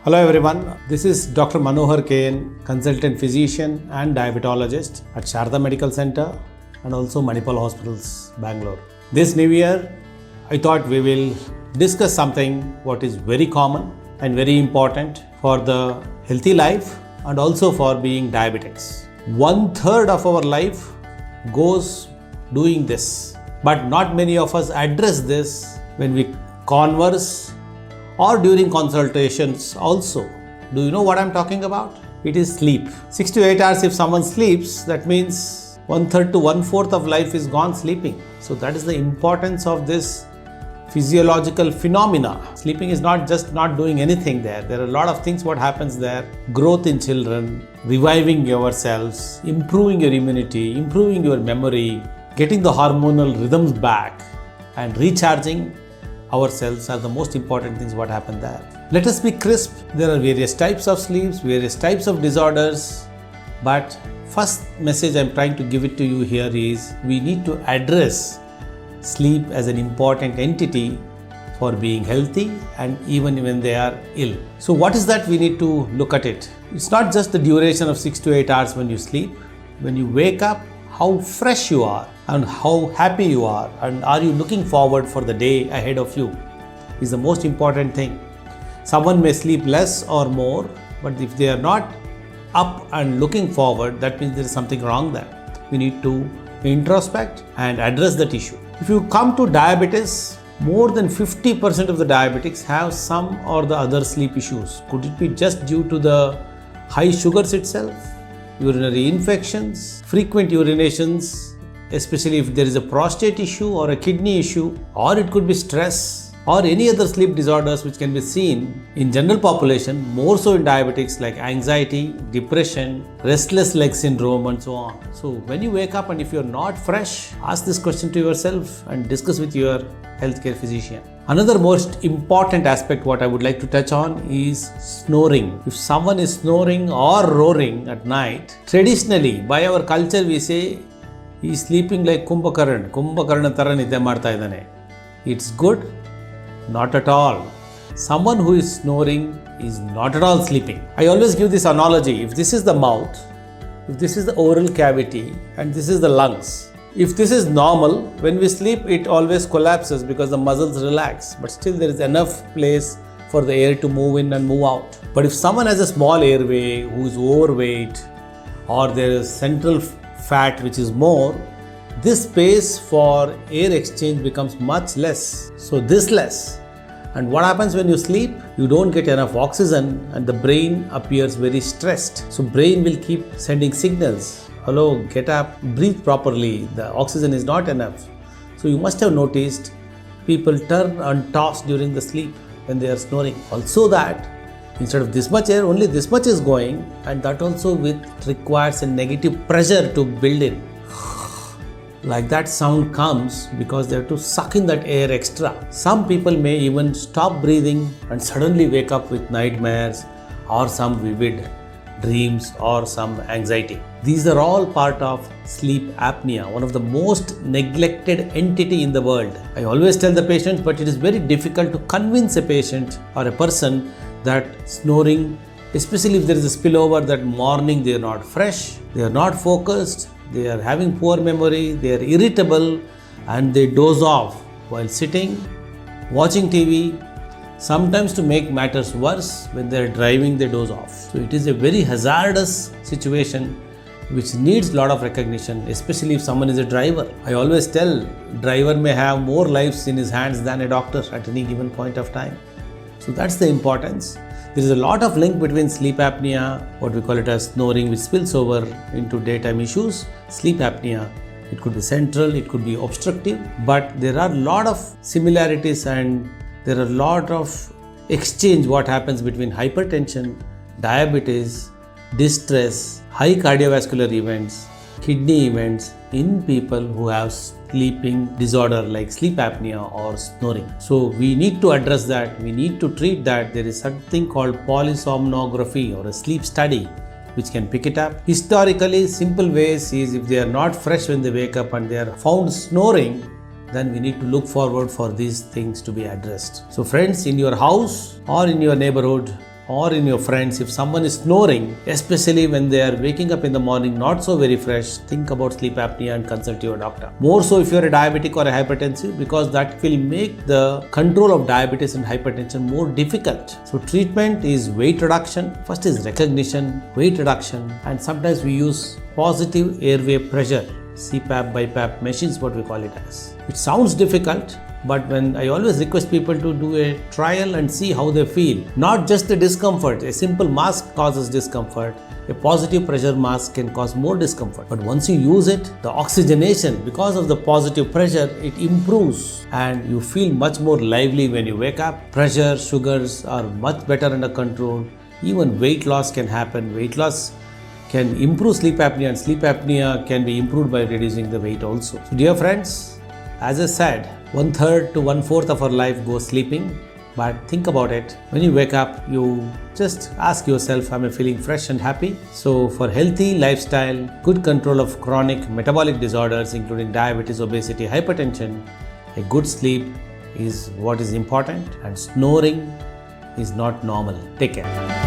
Hello everyone, this is Dr. Manohar KN, consultant physician and diabetologist at Sharda Medical Center and also Manipal Hospitals, Bangalore. This new year, I thought we will discuss something what is very common and very important for the healthy life and also for being diabetics. 1/3 of our life goes doing this, but not many of us address this when we converse or during consultations also. Do you know what I'm talking about? It is sleep. 6 to 8 hours if someone sleeps, that means 1/3 to 1/4 of life is gone sleeping. So that is the importance of this physiological phenomena. Sleeping is not just not doing anything there. There are a lot of things what happens there. Growth in children, reviving yourselves, improving your immunity, improving your memory, getting the hormonal rhythms back and recharging ourselves are the most important things what happen there. Let us be crisp. There are various types of sleeps, various types of disorders, but first message I'm trying to give it to you here is we need to address sleep as an important entity for being healthy and even when they are ill. So what is that we need to look at it? It's not just the duration of 6 to 8 hours when you sleep. When you wake up, how fresh you are and how happy you are and are you looking forward for the day ahead of you is the most important thing. Someone may sleep less or more, but if they are not up and looking forward, that means there is something wrong there. We need to introspect and address that issue. If you come to diabetes, more than 50% of the diabetics have some or the other sleep issues. Could it be just due to the high sugars itself? Urinary infections, frequent urinations, especially if there is a prostate issue or a kidney issue, or it could be stress or any other sleep disorders which can be seen in general population, more so in diabetics like anxiety, depression, restless leg syndrome and so on. So when you wake up and if you're not fresh, ask this question to yourself and discuss with your healthcare physician. Another most important aspect what I would like to touch on is snoring. If someone is snoring or roaring at night, traditionally by our culture we say he is sleeping like Kumbhakarna tara nidde ಮಾಡ್ತಾ ಇದ್ದಾನೆ. It's good? Not at all. Someone who is snoring is not at all sleeping. I always give this analogy. If this is the mouth, if this is the oral cavity and this is the lungs, if this is normal, when we sleep it always collapses because the muscles relax, but still there is enough place for the air to move in and move out. But if someone has a small airway, who is overweight, or there is central fat which is more, this space for air exchange becomes much less. So this less. And what happens when you sleep? You don't get enough oxygen and the brain appears very stressed. So brain will keep sending signals. Hello, get up, breathe properly. The oxygen is not enough. So you must have noticed people turn and toss during the sleep when they are snoring. Also that instead of this much air, only this much is going, and that also requires a negative pressure to build in. Like that sound comes because they have to suck in that air extra. Some people may even stop breathing and suddenly wake up with nightmares or some vivid dreams or some anxiety. These are all part of sleep apnea, one of the most neglected entity in the world. I always tell the patient, but it is very difficult to convince a patient or a person that snoring, especially if there is a spillover that morning they are not fresh, they are not focused, they are having poor memory, they are irritable and they doze off while sitting, watching TV. Sometimes to make matters worse, when they are driving they doze off. So it is a very hazardous situation which needs a lot of recognition, especially if someone is a driver. I always tell, driver may have more lives in his hands than a doctor at any given point of time. So that's the importance. There is a lot of link between sleep apnea, what we call it as snoring, which spills over into daytime issues, sleep apnea. It could be central, it could be obstructive, but there are a lot of similarities and there are a lot of exchange what happens between hypertension, diabetes, distress, high cardiovascular events, kidney events in people who have sleeping disorder like sleep apnea or snoring. So we need to address that. We need to treat that. There is something called polysomnography or a sleep study which can pick it up. Historically, simple ways is if they are not fresh when they wake up and they are found snoring, then we need to look forward for these things to be addressed. So friends, in your house or in your neighborhood, or in your friends, if someone is snoring, especially when they are waking up in the morning not so very fresh, think about sleep apnea and consult your doctor. More so if you are a diabetic or a hypertensive, because that will make the control of diabetes and hypertension more difficult. So treatment is weight reduction. First is recognition, weight reduction, and sometimes we use positive airway pressure, CPAP, BiPAP machines, what we call it as. It sounds difficult, but when I always request people to do a trial and see how they feel, not just the discomfort. A simple mask causes discomfort. A positive pressure mask can cause more discomfort. But once you use it, the oxygenation, because of the positive pressure, it improves and you feel much more lively when you wake up. Pressure, sugars are much better under control. Even weight loss can happen. Weight loss can improve sleep apnea, and sleep apnea can be improved by reducing the weight also. So dear friends, as I said, 1/3 to 1/4 of our life goes sleeping. But think about it. When you wake up, you just ask yourself, am I feeling fresh and happy? So for healthy lifestyle, good control of chronic metabolic disorders including diabetes, obesity, hypertension, a good sleep is what is important, and snoring is not normal. Take care.